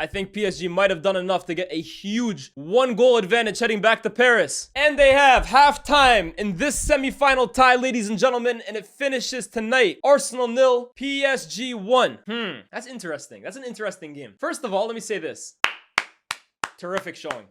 I think PSG might have done enough to get a huge 1-goal advantage heading back to Paris. And they have halftime in this semi-final tie, ladies and gentlemen, and it finishes tonight. Arsenal 0, PSG 1. That's interesting. That's an interesting game. First of all, let me say this. Terrific showing.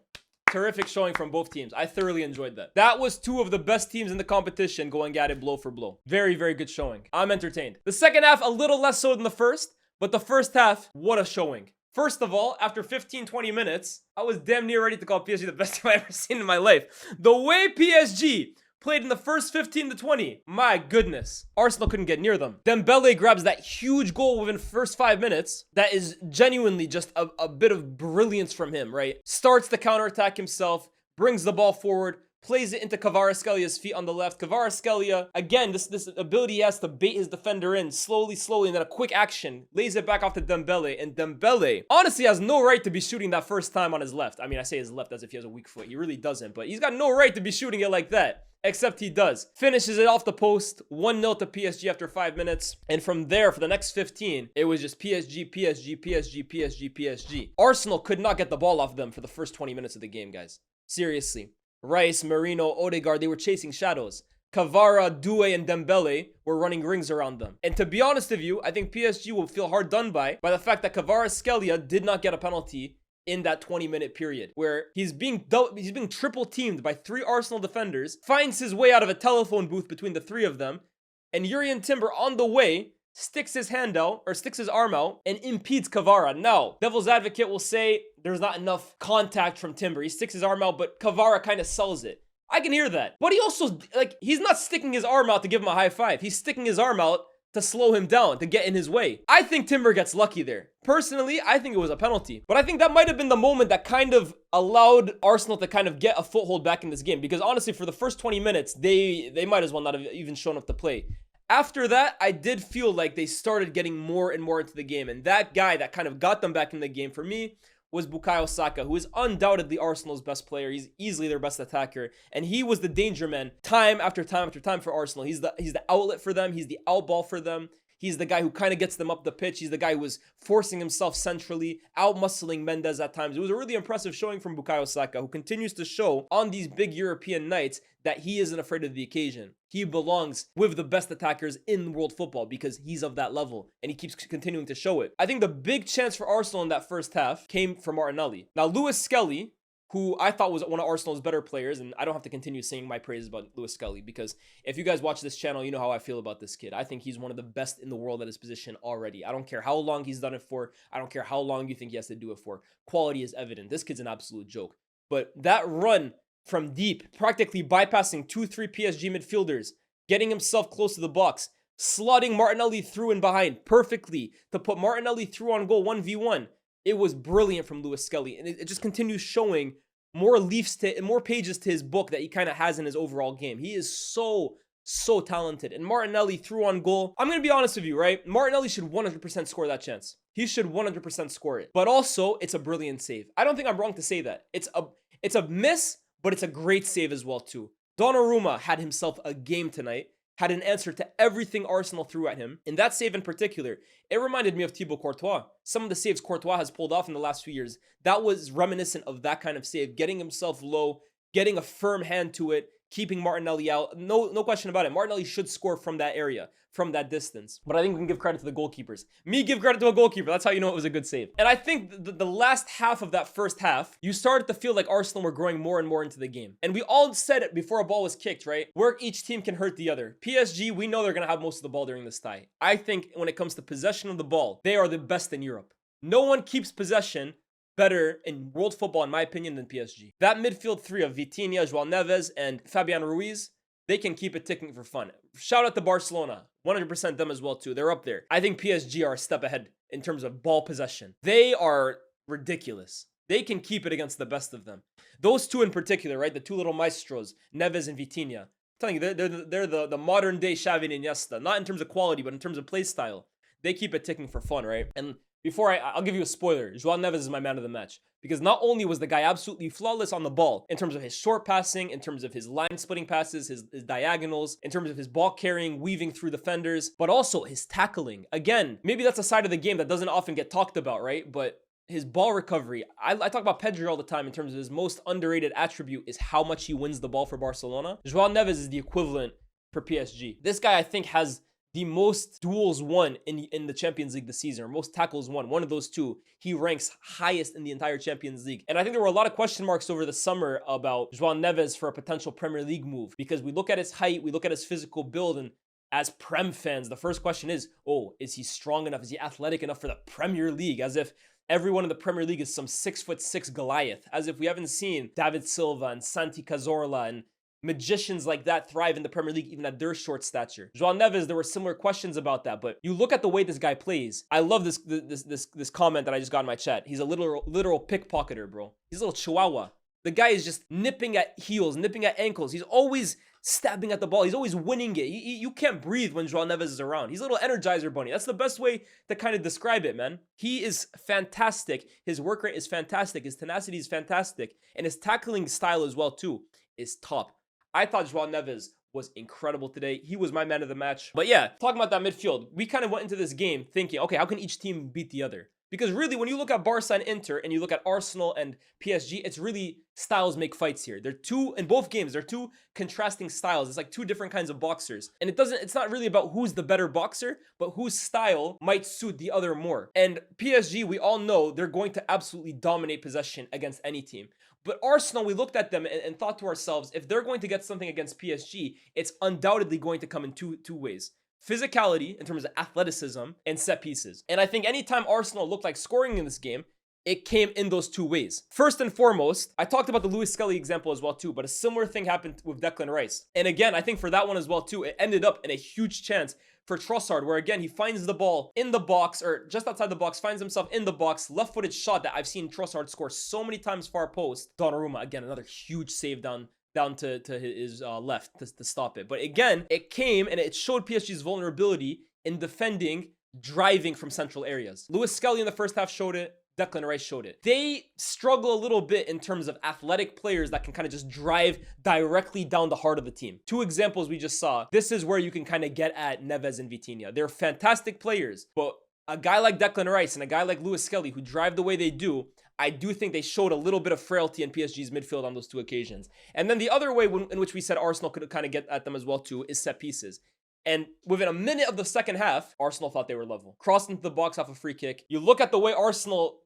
Terrific showing from both teams. I thoroughly enjoyed that. That was two of the best teams in the competition going at it blow for blow. Very, very good showing. I'm entertained. The second half, a little less so than the first, but the first half, what a showing. First of all, after 15-20 minutes, I was damn near ready to call PSG the best team I've ever seen in my life. The way PSG played in the first 15 to 20, my goodness. Arsenal couldn't get near them. Dembele grabs that huge goal within the first 5 minutes. That is genuinely just a bit of brilliance from him, right? Starts the counterattack himself, brings the ball forward, plays it into Kvaratskhelia feet on the left. Kvaratskhelia, again, this ability he has to bait his defender in slowly, and then a quick action, lays it back off to Dembele, and Dembele honestly has no right to be shooting that first time on his left. I mean, I say his left as if he has a weak foot. He really doesn't, but he's got no right to be shooting it like that. Except he does. Finishes it off the post. 1-0 to PSG after 5 minutes. And from there, for the next 15, it was just PSG, PSG, PSG, PSG, PSG. Arsenal could not get the ball off them for the first 20 minutes of the game, guys. Seriously. Rice, Marino, Odegaard, they were chasing shadows. Kvara, Doue, and Dembele were running rings around them. And to be honest with you, I think PSG will feel hard done by the fact that Kvaratskhelia did not get a penalty in that 20-minute period, where he's being triple teamed by 3 Arsenal defenders, finds his way out of a telephone booth between the 3 of them, and Jurrien Timber on the way sticks his arm out and impedes Kvara. Now, devil's advocate will say there's not enough contact from Timber. He sticks his arm out, but Kvara kind of sells it. I can hear that. But he also, he's not sticking his arm out to give him a high five. He's sticking his arm out to slow him down, to get in his way. I think Timber gets lucky there. Personally, I think it was a penalty. But I think that might have been the moment that kind of allowed Arsenal to kind of get a foothold back in this game. Because honestly, for the first 20 minutes, they might as well not have even shown up to play. After that, I did feel like they started getting more and more into the game. And that guy that kind of got them back in the game for me was Bukayo Saka, who is undoubtedly Arsenal's best player. He's easily their best attacker. And he was the danger man time after time after time for Arsenal. He's the outlet for them. He's the outball for them. He's the guy who kind of gets them up the pitch. He's the guy who was forcing himself centrally, out-muscling Mendes at times. It was a really impressive showing from Bukayo Saka, who continues to show on these big European nights that he isn't afraid of the occasion. He belongs with the best attackers in world football because he's of that level, and he keeps continuing to show it. I think the big chance for Arsenal in that first half came from Martinelli. Now, Lewis Skelly, who I thought was one of Arsenal's better players, and I don't have to continue saying my praises about Lewis Skelly, because if you guys watch this channel, you know how I feel about this kid. I think he's one of the best in the world at his position already. I don't care how long he's done it for. I don't care how long you think he has to do it for. Quality is evident. This kid's an absolute joke. But that run from deep, practically bypassing 2-3 PSG midfielders, getting himself close to the box, slotting Martinelli through and behind perfectly to put Martinelli through on goal 1v1. It was brilliant from Lewis Skelly, and it just continues showing more pages to his book that he kind of has in his overall game. He is so talented. And Martinelli threw on goal. I'm going to be honest with you, right? Martinelli should 100% score that chance. He should 100% score it. But also, it's a brilliant save. I don't think I'm wrong to say that. It's a miss, but it's a great save as well, too. Donnarumma had himself a game tonight, had an answer to everything Arsenal threw at him. In that save in particular, it reminded me of Thibaut Courtois. Some of the saves Courtois has pulled off in the last few years, that was reminiscent of that kind of save, getting himself low, getting a firm hand to it, keeping Martinelli out. No question about it. Martinelli should score from that area, from that distance. But I think we can give credit to the goalkeepers. Me give credit to a goalkeeper. That's how you know it was a good save. And I think the last half of that first half, you started to feel like Arsenal were growing more and more into the game. And we all said it before a ball was kicked, right? Where each team can hurt the other. PSG, we know they're going to have most of the ball during this tie. I think when it comes to possession of the ball, they are the best in Europe. No one keeps possession better in world football, in my opinion, than PSG. That midfield 3 of Vitinha, Joao Neves, and Fabian Ruiz, they can keep it ticking for fun. Shout out to Barcelona. 100% them as well, too. They're up there. I think PSG are a step ahead in terms of ball possession. They are ridiculous. They can keep it against the best of them. Those two in particular, right? The two little maestros, Neves and Vitinha. I'm telling you, they're the modern day Xavi and Iniesta. Not in terms of quality, but in terms of play style. They keep it ticking for fun, right? And before I'll give you a spoiler. Joao Neves is my man of the match. Because not only was the guy absolutely flawless on the ball, in terms of his short passing, in terms of his line-splitting passes, his diagonals, in terms of his ball carrying, weaving through defenders, but also his tackling. Again, maybe that's a side of the game that doesn't often get talked about, right? But his ball recovery. I talk about Pedri all the time in terms of his most underrated attribute is how much he wins the ball for Barcelona. Joao Neves is the equivalent for PSG. This guy, I think, has the most duels won in the Champions League this season, or most tackles won. One of those two. He ranks highest in the entire Champions League. And I think there were a lot of question marks over the summer about Joao Neves for a potential Premier League move, because we look at his height, we look at his physical build, and as Prem fans, the first question is, oh, is he strong enough? Is he athletic enough for the Premier League? As if everyone in the Premier League is some 6'6" Goliath. As if we haven't seen David Silva and Santi Cazorla and magicians like that thrive in the Premier League even at their short stature. Joao Neves, there were similar questions about that, but you look at the way this guy plays. I love this comment that I just got in my chat. He's a literal pickpocketer, bro. He's a little chihuahua. The guy is just nipping at heels, nipping at ankles. He's always stabbing at the ball. He's always winning it. You can't breathe when Joao Neves is around. He's a little Energizer bunny. That's the best way to kind of describe it, man. He is fantastic. His work rate is fantastic. His tenacity is fantastic. And his tackling style as well, too, is top. I thought Joao Neves was incredible today. He was my man of the match. But yeah, talking about that midfield, we kind of went into this game thinking, okay, how can each team beat the other? Because really, when you look at Barca and Inter, and you look at Arsenal and PSG, it's really styles make fights here. In both games, they're two contrasting styles. It's like two different kinds of boxers. And it's not really about who's the better boxer, but whose style might suit the other more. And PSG, we all know they're going to absolutely dominate possession against any team. But Arsenal, we looked at them and thought to ourselves, if they're going to get something against PSG, it's undoubtedly going to come in two ways. Physicality, in terms of athleticism, and set pieces. And I think anytime Arsenal looked like scoring in this game, it came in those two ways. First and foremost, I talked about the Lewis Skelly example as well too, but a similar thing happened with Declan Rice. And again, I think for that one as well too, it ended up in a huge chance for Trossard, where again, he finds the ball in the box, or just outside the box, finds himself in the box, left-footed shot that I've seen Trossard score so many times far post. Donnarumma, again, another huge save down to his left to stop it. But again, it came and it showed PSG's vulnerability in defending, driving from central areas. Lewis Skelly in the first half showed it. Declan Rice showed it. They struggle a little bit in terms of athletic players that can kind of just drive directly down the heart of the team. Two examples we just saw. This is where you can kind of get at Neves and Vitinha. They're fantastic players, but a guy like Declan Rice and a guy like Lewis Skelly who drive the way they do, I do think they showed a little bit of frailty in PSG's midfield on those two occasions. And then the other way in which we said Arsenal could kind of get at them as well too is set pieces. And within a minute of the second half, Arsenal thought they were level. Crossed into the box off a free kick. You look at the way Arsenal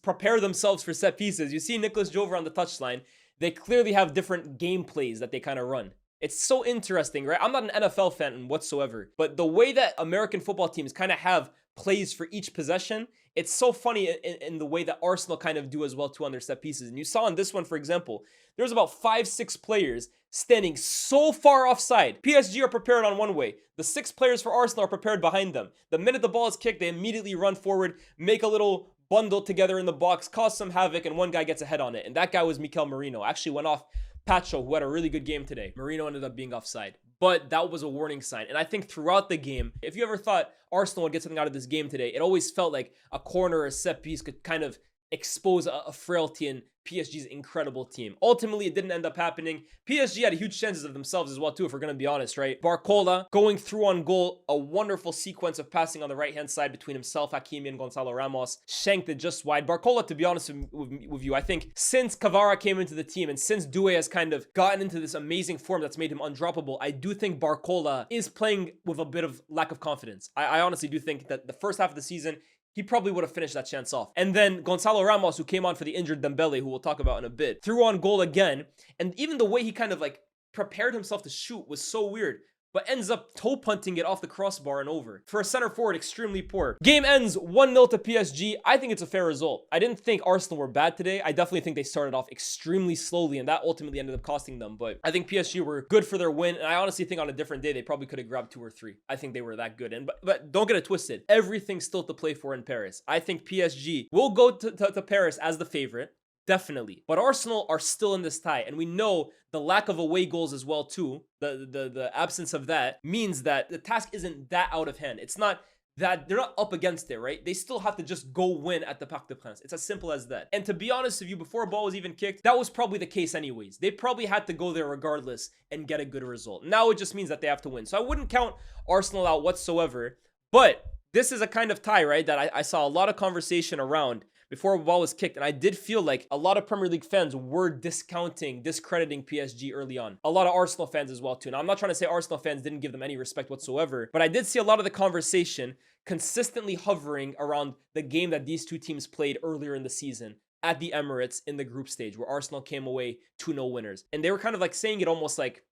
prepare themselves for set pieces. You see Nicolas Jover on the touchline. They clearly have different game plays that they kind of run. It's so interesting, right? I'm not an NFL fan whatsoever, but the way that American football teams kind of have plays for each possession, it's so funny in the way that Arsenal kind of do as well too on their set pieces. And you saw in this one, for example, there's about 5-6 players standing so far offside. PSG are prepared on one way. The 6 players for Arsenal are prepared behind them. The minute the ball is kicked, they immediately run forward, make a little bundle together in the box, cause some havoc, and one guy gets a head on it. And that guy was Mikel Merino. Actually went off Pacho, who had a really good game today. Merino ended up being offside. But that was a warning sign. And I think throughout the game, if you ever thought Arsenal would get something out of this game today, it always felt like a corner or a set piece could kind of expose a frailty in PSG's incredible team. Ultimately, it didn't end up happening. PSG had huge chances of themselves as well too, if we're going to be honest, right? Barcola going through on goal, a wonderful sequence of passing on the right-hand side between himself, Hakimi, and Gonzalo Ramos. Shanked it just wide. Barcola, to be honest with you, I think since Kvara came into the team and since Doue has kind of gotten into this amazing form that's made him undroppable, I do think Barcola is playing with a bit of lack of confidence. I honestly do think that the first half of the season, he probably would have finished that chance off. And then Gonzalo Ramos, who came on for the injured Dembele, who we'll talk about in a bit, threw on goal again. And even the way he kind of like prepared himself to shoot was so weird, but ends up toe punting it off the crossbar and over. For a center forward, extremely poor. Game ends 1-0 to PSG. I think it's a fair result. I didn't think Arsenal were bad today. I definitely think they started off extremely slowly, and that ultimately ended up costing them. But I think PSG were good for their win, and I honestly think on a different day, they probably could have grabbed 2 or 3. I think they were that good. But don't get it twisted. Everything's still to play for in Paris. I think PSG will go to Paris as the favorite. Definitely. But Arsenal are still in this tie. And we know the lack of away goals as well, too. The absence of that means that the task isn't that out of hand. It's not that they're not up against it, right? They still have to just go win at the Parc des Princes. It's as simple as that. And to be honest with you, before a ball was even kicked, that was probably the case anyways. They probably had to go there regardless and get a good result. Now it just means that they have to win. So I wouldn't count Arsenal out whatsoever. But this is a kind of tie, right, that I saw a lot of conversation around before a ball was kicked. And I did feel like a lot of Premier League fans were discrediting PSG early on. A lot of Arsenal fans as well too. Now, I'm not trying to say Arsenal fans didn't give them any respect whatsoever, but I did see a lot of the conversation consistently hovering around the game that these two teams played earlier in the season at the Emirates in the group stage, where Arsenal came away 2-0 winners. And they were kind of like saying it almost like,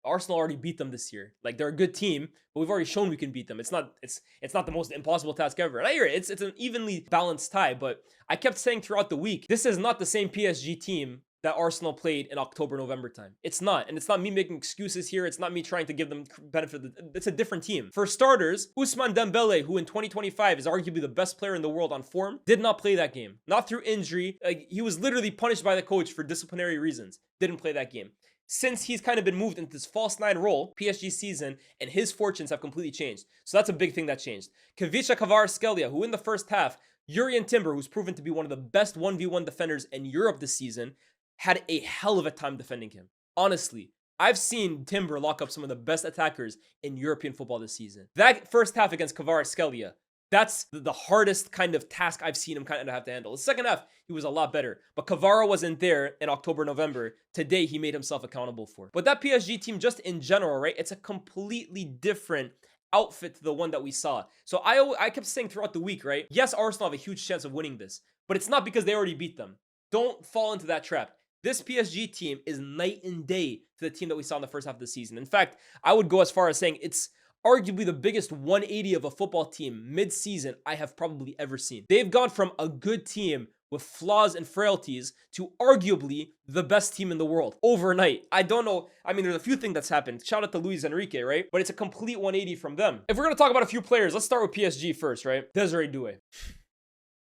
Arsenal already beat them this year. Like, they're a good team, but we've already shown we can beat them. It's not the most impossible task ever. And I hear it. It's an evenly balanced tie, but I kept saying throughout the week, this is not the same PSG team that Arsenal played in October, November time. It's not. And it's not me making excuses here. It's not me trying to give them benefit. It's a different team. For starters, Ousmane Dembele, who in 2025 is arguably the best player in the world on form, did not play that game. Not through injury. Like, he was literally punished by the coach for disciplinary reasons. Didn't play that game. Since he's kind of been moved into this false nine role, PSG season, and his fortunes have completely changed. So that's a big thing that changed. Kvicha Kvaratskhelia, who in the first half, Jurrien Timber, who's proven to be one of the best 1v1 defenders in Europe this season, had a hell of a time defending him. Honestly, I've seen Timber lock up some of the best attackers in European football this season. That first half against Kvaratskhelia, that's the hardest kind of task I've seen him kind of have to handle. The second half, he was a lot better. But Kvara wasn't there in October, November. Today, he made himself accountable for. But that PSG team, just in general, right? It's a completely different outfit to the one that we saw. So I kept saying throughout the week, right? Yes, Arsenal have a huge chance of winning this. But it's not because they already beat them. Don't fall into that trap. This PSG team is night and day to the team that we saw in the first half of the season. In fact, I would go as far as saying it's arguably the biggest 180 of a football team mid-season I have probably ever seen. They've gone from a good team with flaws and frailties to arguably the best team in the world overnight. I don't know. I mean, there's a few things that's happened. Shout out to Luis Enrique, right? But it's a complete 180 from them. If we're going to talk about a few players, let's start with PSG first, right? Desiree Doué.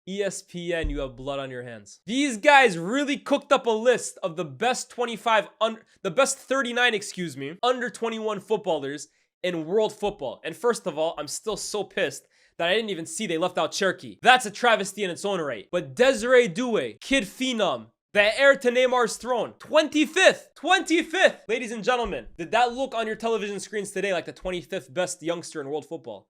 ESPN, you have blood on your hands. These guys really cooked up a list of the best 39, under 21 footballers in world football. And first of all, I'm still so pissed that I didn't even see they left out Cherki. That's a travesty in its own right. But Desiree Doué, kid phenom, the heir to Neymar's throne, 25th. Ladies and gentlemen, did that look on your television screens today like the 25th best youngster in world football?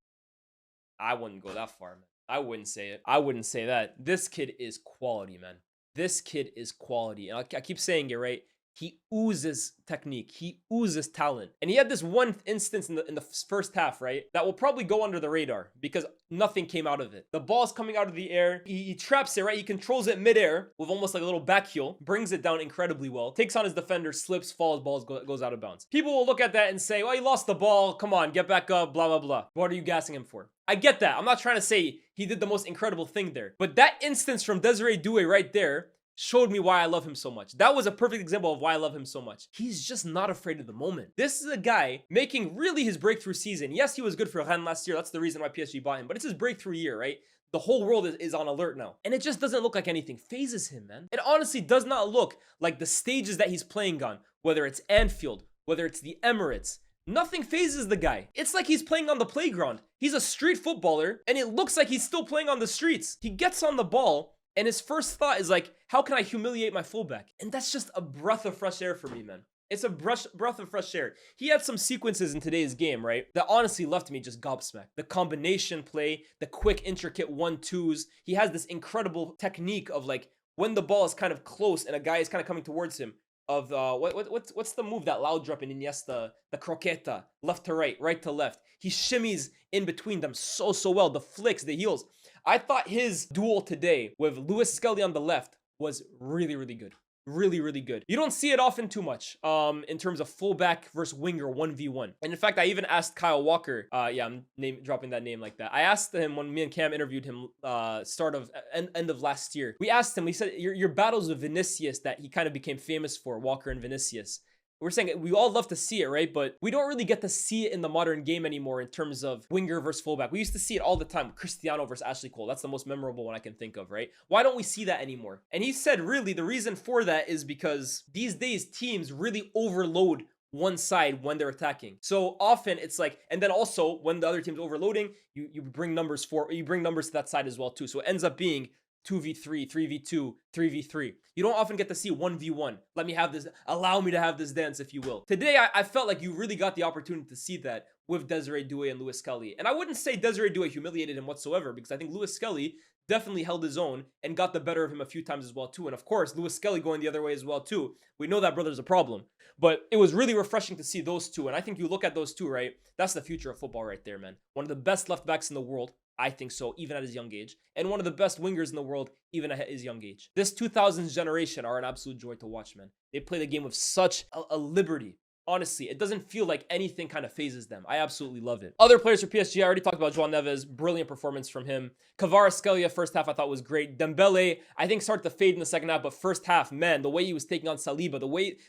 I wouldn't go that far, man. I wouldn't say it. I wouldn't say that. This kid is quality, man. This kid is quality. And I keep saying it, right? He oozes technique. He oozes talent. And he had this one instance in the first half, right? That will probably go under the radar because nothing came out of it. The ball's coming out of the air. He traps it, right? He controls it midair with almost like a little back heel. Brings it down incredibly well. Takes on his defender, slips, falls, goes out of bounds. People will look at that and say, well, he lost the ball. Come on, get back up, blah, blah, blah. What are you gassing him for? I get that. I'm not trying to say he did the most incredible thing there. But that instance from Desiree Doué right there showed me why I love him so much. That was a perfect example of why I love him so much. He's just not afraid of the moment. This is a guy making really his breakthrough season. Yes, he was good for Rennes last year. That's the reason why PSG bought him. But it's his breakthrough year, right? The whole world is on alert now. And it just doesn't look like anything phases him, man. It honestly does not look like the stages that he's playing on, whether it's Anfield, whether it's the Emirates. Nothing phases the guy. It's like he's playing on the playground. He's a street footballer, and it looks like he's still playing on the streets. He gets on the ball, and his first thought is like, how can I humiliate my fullback? And that's just a breath of fresh air for me, man. It's a breath of fresh air. He had some sequences in today's game, right, that honestly left me just gobsmacked. The combination play, the quick, intricate 1-2s. He has this incredible technique of like, when the ball is kind of close and a guy is kind of coming towards him, of what's the move that Laudrup and Iniesta, the croqueta, left to right to left. He shimmies in between them so well. The flicks, the heels. I thought his duel today with Lewis Skelly on the left was really good. Really good. You don't see it often too much in terms of fullback versus winger 1v1. And in fact, I even asked Kyle Walker, yeah, I'm dropping that name like that. I asked him when me and Cam interviewed him end of last year. We asked him, he said, your battles with Vinicius that he kind of became famous for, Walker and Vinicius. We're saying we all love to see it, right? But we don't really get to see it in the modern game anymore in terms of winger versus fullback. We used to see it all the time. Cristiano versus Ashley Cole. That's the most memorable one I can think of, right? Why don't we see that anymore? And he said, really, the reason for that is because these days teams really overload one side when they're attacking. So often it's like, and then also when the other team's overloading, you bring numbers to that side as well too. So it ends up being 2v3, 3v2, 3v3. You don't often get to see 1v1. Let me have this, allow me to have this dance, if you will. Today, I felt like you really got the opportunity to see that with Desiree Doué and Lewis Skelly. And I wouldn't say Desiree Doué humiliated him whatsoever, because I think Lewis Skelly definitely held his own and got the better of him a few times as well too. And of course, Lewis Skelly going the other way as well too. We know that brother's a problem. But it was really refreshing to see those two. And I think you look at those two, right? That's the future of football right there, man. One of the best left backs in the world. I think so, even at his young age. And one of the best wingers in the world, even at his young age. This 2000s generation are an absolute joy to watch, man. They play the game with such a liberty. Honestly, it doesn't feel like anything kind of phases them. I absolutely love it. Other players for PSG, I already talked about Joao Neves. Brilliant performance from him. Kvaratskhelia, first half I thought was great. Dembele, I think started to fade in the second half, but first half, man, the way he was taking on Saliba,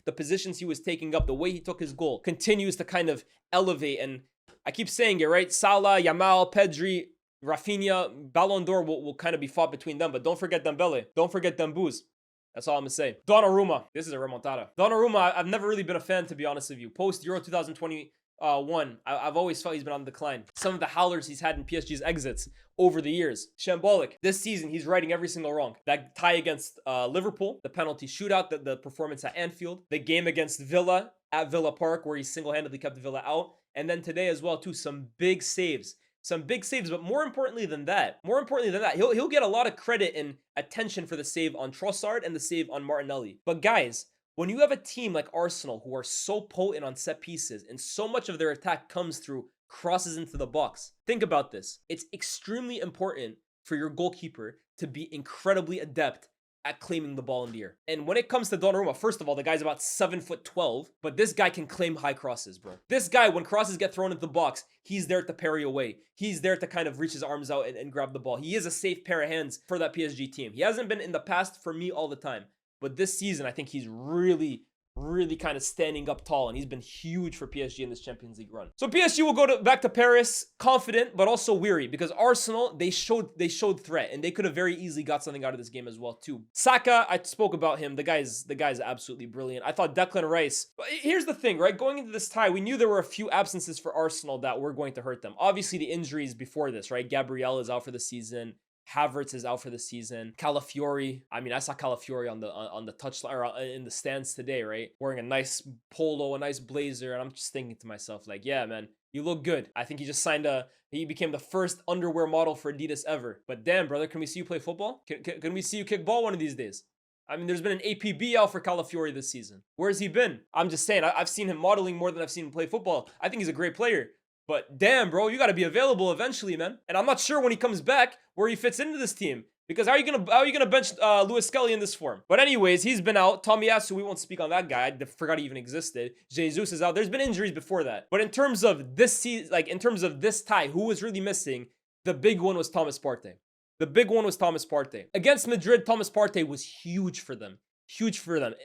the positions he was taking up, the way he took his goal, continues to kind of elevate. And I keep saying it, right? Salah, Yamal, Pedri, Rafinha, Ballon d'Or will kind of be fought between them, but don't forget Dembele. Don't forget Dembouz. That's all I'm going to say. Donnarumma. This is a remontada. Donnarumma, I've never really been a fan, to be honest with you. Post-Euro 2021, I've always felt he's been on the decline. Some of the howlers he's had in PSG's exits over the years. Shambolic. This season, he's righting every single wrong. That tie against Liverpool, the penalty shootout, the performance at Anfield, the game against Villa at Villa Park, where he single-handedly kept Villa out. And then today as well, too, some big saves. But more importantly than that, he'll get a lot of credit and attention for the save on Trossard and the save on Martinelli. But guys, when you have a team like Arsenal who are so potent on set pieces and so much of their attack comes through crosses into the box, think about this. It's extremely important for your goalkeeper to be incredibly adept at claiming the ball in the air. And when it comes to Donnarumma, first of all, the guy's about 7'12", but this guy can claim high crosses, bro. This guy, when crosses get thrown into the box, he's there to parry away. He's there to kind of reach his arms out and grab the ball. He is a safe pair of hands for that PSG team. He hasn't been in the past for me all the time, but this season, I think he's really kind of standing up tall, and he's been huge for PSG in this Champions League run. So PSG will go back to Paris confident, but also weary, because Arsenal, they showed threat, and they could have very easily got something out of this game as well too. Saka, I spoke about him. The guy's absolutely brilliant. I thought Declan Rice. But here's the thing, right? Going into this tie, we knew there were a few absences for Arsenal that were going to hurt them. Obviously, the injuries before this, right? Gabriel is out for the season. Havertz is out for the season. Calafiori, I mean, I saw Calafiori on the touchline or in the stands today, right? Wearing a nice polo, a nice blazer, and I'm just thinking to myself, like, yeah, man, you look good. I think he just he became the first underwear model for Adidas ever. But damn, brother, can we see you play football? Can we see you kick ball one of these days? I mean, there's been an APB out for Calafiori this season. Where's he been? I'm just saying, I've seen him modeling more than I've seen him play football. I think he's a great player. But damn, bro, you got to be available eventually, man. And I'm not sure when he comes back where he fits into this team. Because how are you gonna bench Lewis Skelly in this form? But anyways, he's been out. Tomiyasu, we won't speak on that guy. I forgot he even existed. Jesus is out. There's been injuries before that. But in terms of this season, like in terms of this tie, who was really missing? The big one was Thomas Partey. Against Madrid, Thomas Partey was huge for them.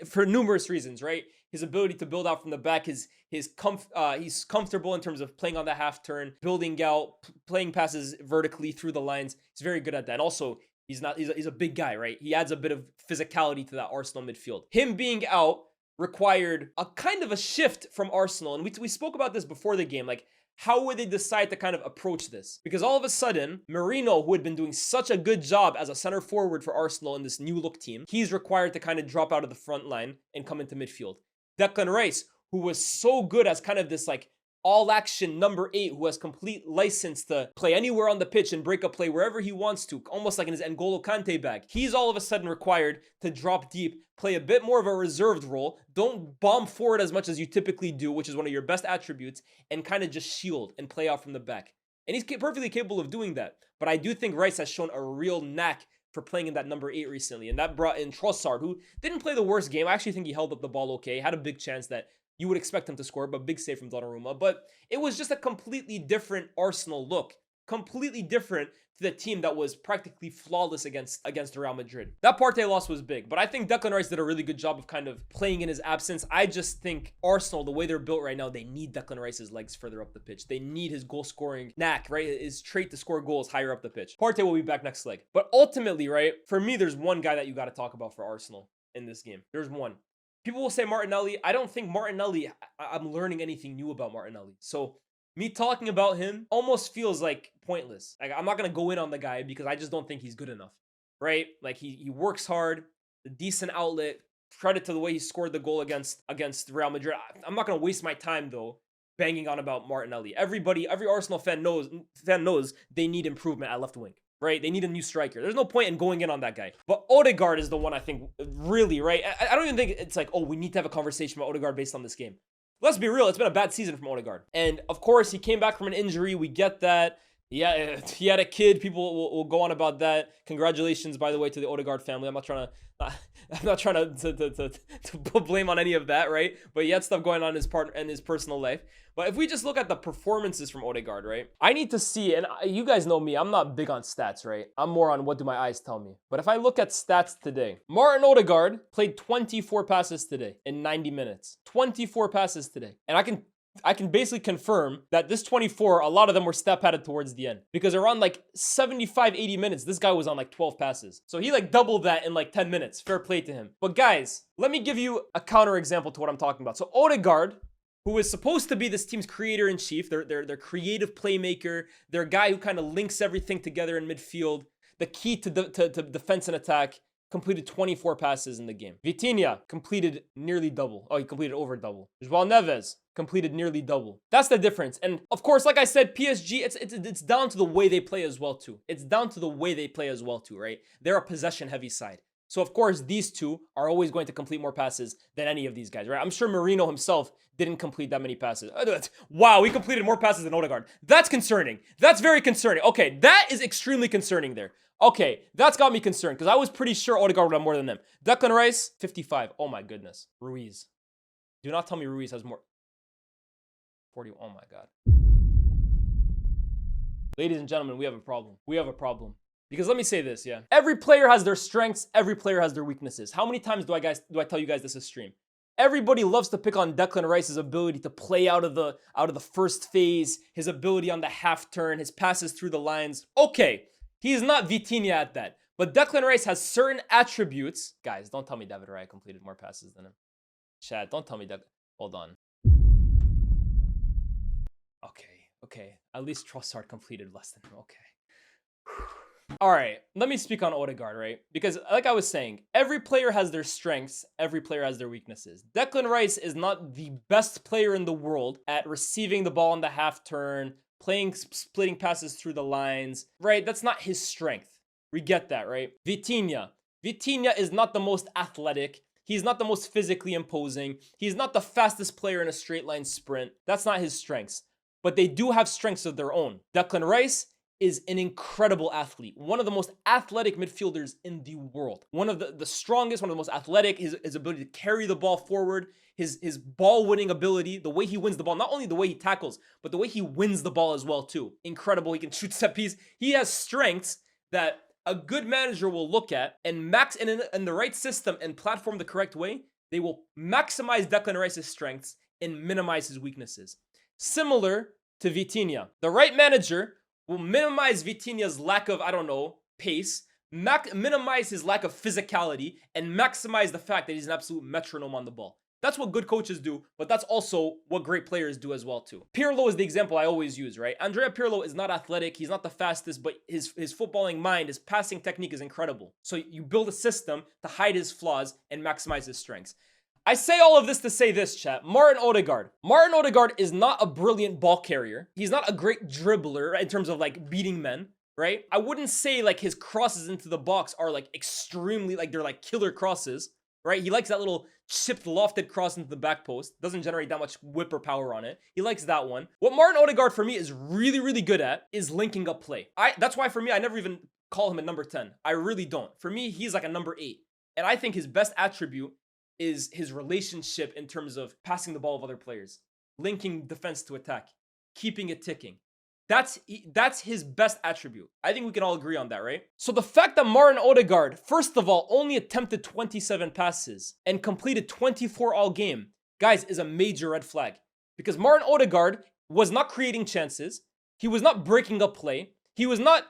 For numerous reasons, right? His ability to build out from the back, he's comfortable in terms of playing on the half turn, building out, playing passes vertically through the lines. He's very good at that. And also, he's a big guy, right? He adds a bit of physicality to that Arsenal midfield. Him being out required a kind of a shift from Arsenal. And we spoke about this before the game, like, how would they decide to kind of approach this? Because all of a sudden, Merino, who had been doing such a good job as a center forward for Arsenal in this new look team, he's required to kind of drop out of the front line and come into midfield. Declan Rice, who was so good as kind of this like all-action number 8 who has complete license to play anywhere on the pitch and break a play wherever he wants to, almost like in his N'Golo Kante bag. He's all of a sudden required to drop deep, play a bit more of a reserved role, don't bomb forward as much as you typically do, which is one of your best attributes, and kind of just shield and play out from the back. And he's perfectly capable of doing that. But I do think Rice has shown a real knack for playing in that number 8 recently. And that brought in Trossard, who didn't play the worst game. I actually think he held up the ball okay, had a big chance that you would expect him to score, but big save from Donnarumma. But it was just a completely different Arsenal look. Completely different to the team that was practically flawless against Real Madrid. That Partey loss was big, but I think Declan Rice did a really good job of kind of playing in his absence. I just think Arsenal, the way they're built right now, they need Declan Rice's legs further up the pitch. They need his goal-scoring knack, right? His trait to score goals higher up the pitch. Partey will be back next leg. But ultimately, right, for me, there's one guy that you got to talk about for Arsenal in this game. There's one. People will say Martinelli. I don't think Martinelli, I'm learning anything new about Martinelli. So me talking about him almost feels like pointless. Like, I'm not going to go in on the guy because I just don't think he's good enough, right? Like he works hard, a decent outlet, credit to the way he scored the goal against Real Madrid. I'm not going to waste my time though banging on about Martinelli. Every Arsenal fan knows they need improvement at left wing. right? They need a new striker. There's no point in going in on that guy. But Odegaard is the one I think really, right? I don't even think it's like, oh, we need to have a conversation about Odegaard based on this game. Let's be real. It's been a bad season from Odegaard. And of course, he came back from an injury. We get that. Yeah, he had a kid. People will go on about that. Congratulations, by the way, to the Odegaard family. I'm not trying to put blame on any of that, right? But he had stuff going on in his part and his personal life. But if we just look at the performances from Odegaard, right? I need to see, and you guys know me, I'm not big on stats, right? I'm more on what do my eyes tell me. But if I look at stats today, Martin Odegaard played 24 passes today in 90 minutes. 24 passes today. And I can basically confirm that this 24, a lot of them were step padded towards the end. Because around like 75, 80 minutes, this guy was on like 12 passes. So he like doubled that in like 10 minutes. Fair play to him. But guys, let me give you a counter example to what I'm talking about. So Odegaard, who is supposed to be this team's creator-in-chief, their creative playmaker, their guy who kind of links everything together in midfield, the key to defense and attack, completed 24 passes in the game. Vitinha completed nearly double. Oh, he completed over double. Joao Neves completed nearly double. That's the difference. And of course, like I said, PSG, it's down to the way they play as well too. It's down to the way they play as well too, right? They're a possession-heavy side. So of course, these two are always going to complete more passes than any of these guys, right? I'm sure Marino himself didn't complete that many passes. Wow, he completed more passes than Odegaard. That's concerning. That's very concerning. Okay, that is extremely concerning there. Okay, that's got me concerned because I was pretty sure Odegaard would have more than them. Declan Rice, 55. Oh my goodness. Ruiz. Do not tell me Ruiz has more. 40. Oh my God. Ladies and gentlemen, we have a problem. We have a problem. Because let me say this, yeah. Every player has their strengths. Every player has their weaknesses. How many times do I tell you guys this is stream? Everybody loves to pick on Declan Rice's ability to play out of the first phase, his ability on the half turn, his passes through the lines. Okay, he's not Vitinha at that. But Declan Rice has certain attributes. Guys, don't tell me David Raya completed more passes than him. Chad, don't tell me that. Hold on. Okay. At least Trossard completed less than him. Okay. All right, let me speak on Odegaard, right? Because like I was saying, every player has their strengths, every player has their weaknesses. Declan Rice is not the best player in the world at receiving the ball on the half turn, splitting passes through the lines, right? That's not his strength. We get that, right? Vitinha is not the most athletic. He's not the most physically imposing. He's not the fastest player in a straight line sprint. That's not his strengths. But they do have strengths of their own. Declan Rice is an incredible athlete. One of the most athletic midfielders in the world. One of the strongest, one of the most athletic, his ability to carry the ball forward, his ball winning ability, the way he wins the ball, not only the way he tackles, but the way he wins the ball as well too. Incredible. He can shoot set piece. He has strengths that a good manager will look at and in the right system and platform the correct way, they will maximize Declan Rice's strengths and minimize his weaknesses. Similar to Vitinha. The right manager will minimize Vitinha's lack of, pace, minimize his lack of physicality, and maximize the fact that he's an absolute metronome on the ball. That's what good coaches do, but that's also what great players do as well too. Pirlo is the example I always use, right? Andrea Pirlo is not athletic, he's not the fastest, but his footballing mind, his passing technique is incredible. So you build a system to hide his flaws and maximize his strengths. I say all of this to say this, chat. Martin Odegaard. Martin Odegaard is not a brilliant ball carrier. He's not a great dribbler, right, in terms of like beating men, right? I wouldn't say like his crosses into the box are like extremely, like they're like killer crosses, right? He likes that little chipped, lofted cross into the back post. Doesn't generate that much whipper power on it. He likes that one. What Martin Odegaard for me is really, really good at is linking up play. That's why for me, I never even call him a number 10. I really don't. For me, he's like a number 8. And I think his best attribute is his relationship in terms of passing the ball of other players, linking defense to attack, keeping it ticking. That's his best attribute. I think we can all agree on that, right? So the fact that Martin Odegaard, first of all, only attempted 27 passes and completed 24 all game, guys, is a major red flag. Because Martin Odegaard was not creating chances. He was not breaking up play. He was not,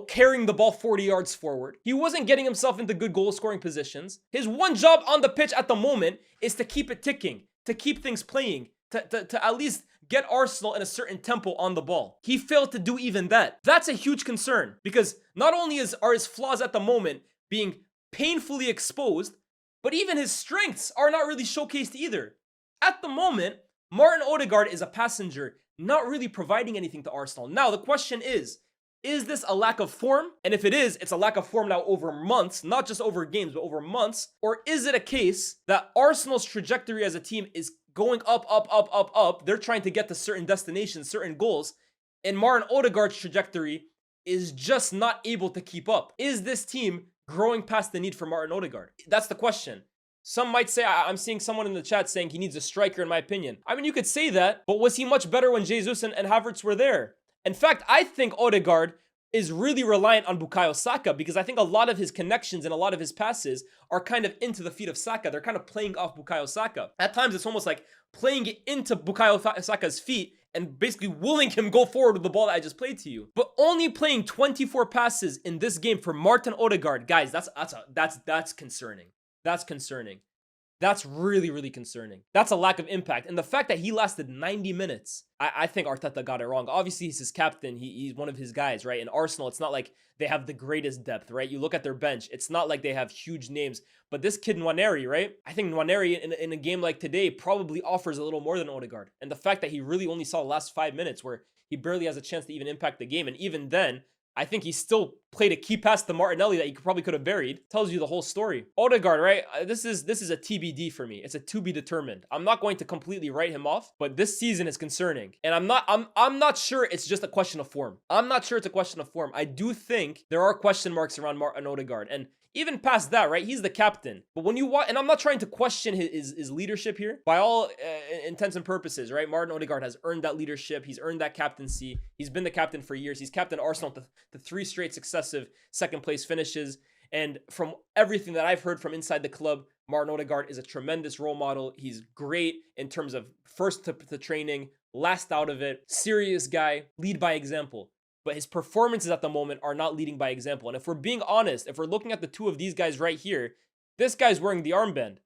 carrying the ball 40 yards forward. He wasn't getting himself into good goal scoring positions. His one job on the pitch at the moment is to keep it ticking, to keep things playing, to at least get Arsenal in a certain tempo on the ball. He failed to do even that. That's a huge concern because not only are his flaws at the moment being painfully exposed, but even his strengths are not really showcased either. At the moment, Martin Odegaard is a passenger, not really providing anything to Arsenal. Now, the question is, Is this a lack of form? And if it is, it's a lack of form now over months, not just over games, but over months. Or is it a case that Arsenal's trajectory as a team is going up, up, up, up, up? They're trying to get to certain destinations, certain goals. And Martin Odegaard's trajectory is just not able to keep up. Is this team growing past the need for Martin Odegaard? That's the question. Some might say, I'm seeing someone in the chat saying he needs a striker, in my opinion. I mean, you could say that, but was he much better when Jesus and Havertz were there? In fact, I think Odegaard is really reliant on Bukayo Saka because I think a lot of his connections and a lot of his passes are kind of into the feet of Saka. They're kind of playing off Bukayo Saka. At times, it's almost like playing it into Bukayo Saka's feet and basically willing him go forward with the ball that I just played to you. But only playing 24 passes in this game for Martin Odegaard, guys, that's concerning. That's concerning. That's really, really concerning. That's a lack of impact. And the fact that he lasted 90 minutes, I think Arteta got it wrong. Obviously, he's his captain. He's one of his guys, right? In Arsenal, it's not like they have the greatest depth, right? You look at their bench. It's not like they have huge names. But this kid, Nwaneri, right? I think Nwaneri in a game like today probably offers a little more than Odegaard. And the fact that he really only saw the last 5 minutes where he barely has a chance to even impact the game. And even then, I think he still played a key pass to Martinelli that he probably could have buried. Tells you the whole story. Odegaard, right? This is a TBD for me. It's a to be determined. I'm not going to completely write him off, but this season is concerning. And I'm not sure it's just a question of form. I'm not sure it's a question of form. I do think there are question marks around Martin Odegaard. And even past that, right? He's the captain. But when you watch, and I'm not trying to question his leadership here. By all intents and purposes, right? Martin Odegaard has earned that leadership. He's earned that captaincy. He's been the captain for years. He's captained Arsenal to 3 straight successive second place finishes. And from everything that I've heard from inside the club, Martin Odegaard is a tremendous role model. He's great in terms of first to training, last out of it, serious guy, lead by example. But his performances at the moment are not leading by example. And if we're being honest, if we're looking at the two of these guys right here, this guy's wearing the armband,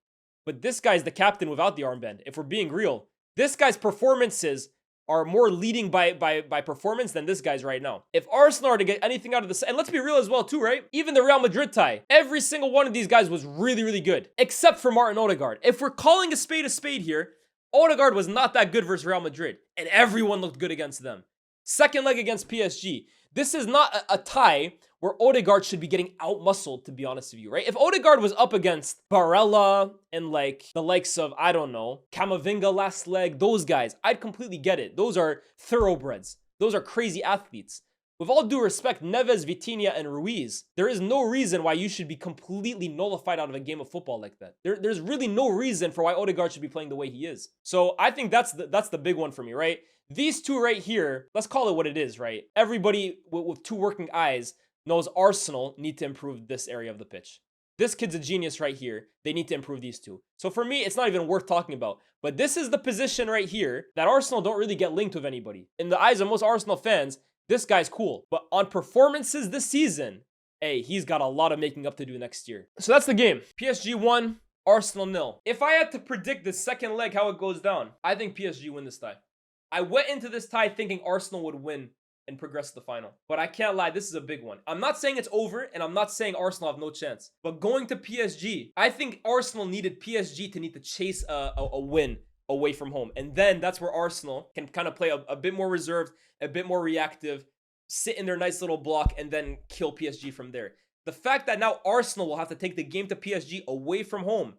but this guy's the captain without the armband. If we're being real, this guy's performances are more leading by performance than this guy's right now. If Arsenal are to get anything out of this, and let's be real as well too, right? Even the Real Madrid tie, every single one of these guys was really, really good, except for Martin Odegaard. If we're calling a spade here, Odegaard was not that good versus Real Madrid, and everyone looked good against them. Second leg against PSG. This is not a tie where Odegaard should be getting out-muscled, to be honest with you, right? If Odegaard was up against Barella and like the likes of, I don't know, Camavinga last leg, those guys, I'd completely get it. Those are thoroughbreds. Those are crazy athletes. With all due respect, Neves, Vitinha, and Ruiz, there is no reason why you should be completely nullified out of a game of football like that. There's really no reason for why Odegaard should be playing the way he is. So I think that's the big one for me, right? These two right here, let's call it what it is, right? Everybody with 2 working eyes knows Arsenal need to improve this area of the pitch. This kid's a genius right here. They need to improve these two. So for me, it's not even worth talking about. But this is the position right here that Arsenal don't really get linked with anybody. In the eyes of most Arsenal fans, this guy's cool. But on performances this season, hey, he's got a lot of making up to do next year. So that's the game. PSG 1, Arsenal 0. If I had to predict the second leg how it goes down, I think PSG win this tie. I went into this tie thinking Arsenal would win and progress to the final. But I can't lie, this is a big one. I'm not saying it's over, and I'm not saying Arsenal have no chance. But going to PSG, I think Arsenal needed PSG to chase a win away from home. And then that's where Arsenal can kind of play a bit more reserved, a bit more reactive, sit in their nice little block, and then kill PSG from there. The fact that now Arsenal will have to take the game to PSG away from home,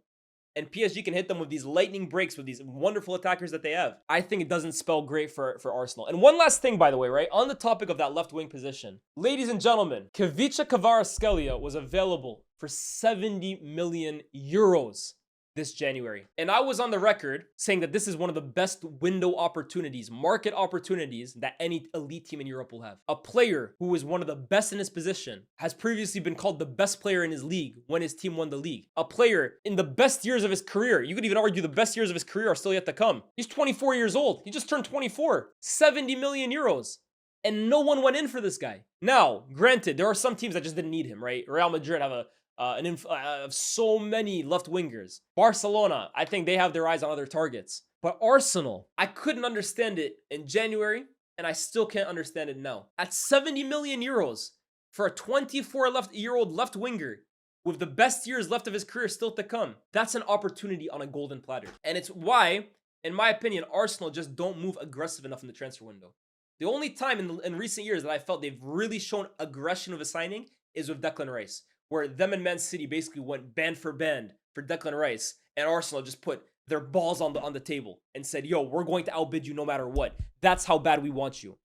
and PSG can hit them with these lightning breaks with these wonderful attackers that they have, I think it doesn't spell great for Arsenal. And one last thing, by the way, right? On the topic of that left wing position, ladies and gentlemen, Kavicha Kvaratskhelia was available for 70 million euros this January. And I was on the record saying that this is one of the best window opportunities, market opportunities that any elite team in Europe will have. A player who is one of the best in his position has previously been called the best player in his league when his team won the league. A player in the best years of his career. You could even argue the best years of his career are still yet to come. He's 24 years old. He just turned 24. 70 million euros. And no one went in for this guy. Now, granted, there are some teams that just didn't need him, right? Real Madrid have so many left wingers. Barcelona, I think they have their eyes on other targets. But Arsenal, I couldn't understand it in January, and I still can't understand it now. At 70 million euros for a 24-year-old left winger with the best years left of his career still to come, that's an opportunity on a golden platter. And it's why, in my opinion, Arsenal just don't move aggressive enough in the transfer window. The only time in recent years that I felt they've really shown aggression of a signing is with Declan Rice, where them and Man City basically went band for Declan Rice, and Arsenal just put their balls on the table and said, "Yo, we're going to outbid you no matter what. That's how bad we want you."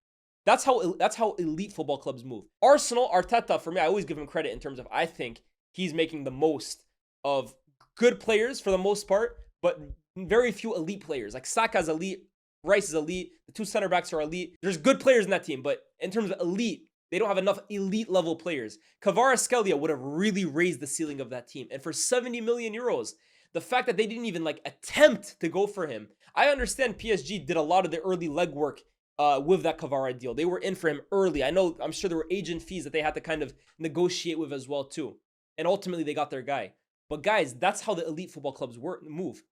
That's how elite football clubs move. Arsenal, Arteta, for me, I always give him credit in terms of I think he's making the most of good players for the most part, but very few elite players. Like Saka's elite, Rice is elite, the two center backs are elite. There's good players in that team, but in terms of elite, they don't have enough elite level players. Kvaratskhelia would have really raised the ceiling of that team. And for 70 million euros, the fact that they didn't even like attempt to go for him. I understand PSG did a lot of the early legwork with that Kvara deal. They were in for him early. I'm sure there were agent fees that they had to kind of negotiate with as well too. And ultimately they got their guy. But guys, that's how the elite football clubs move.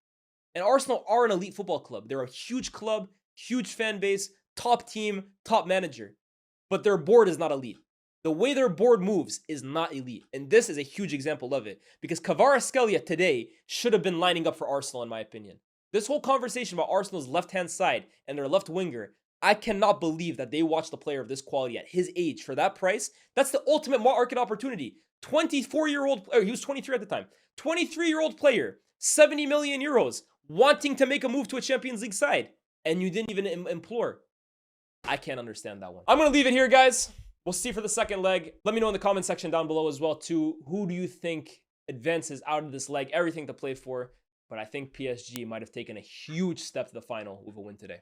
And Arsenal are an elite football club. They're a huge club, huge fan base, top team, top manager. But their board is not elite. The way their board moves is not elite. And this is a huge example of it. Because Kvaratskhelia today should have been lining up for Arsenal, in my opinion. This whole conversation about Arsenal's left-hand side and their left winger, I cannot believe that they watched a player of this quality at his age for that price. That's the ultimate market opportunity. 24-year-old, he was 23 at the time. 23-year-old player, 70 million euros, wanting to make a move to a Champions League side. And you didn't even implore. I can't understand that one. I'm going to leave it here, guys. We'll see for the second leg. Let me know in the comment section down below as well, too. Who do you think advances out of this leg? Everything to play for. But I think PSG might have taken a huge step to the final with a win today.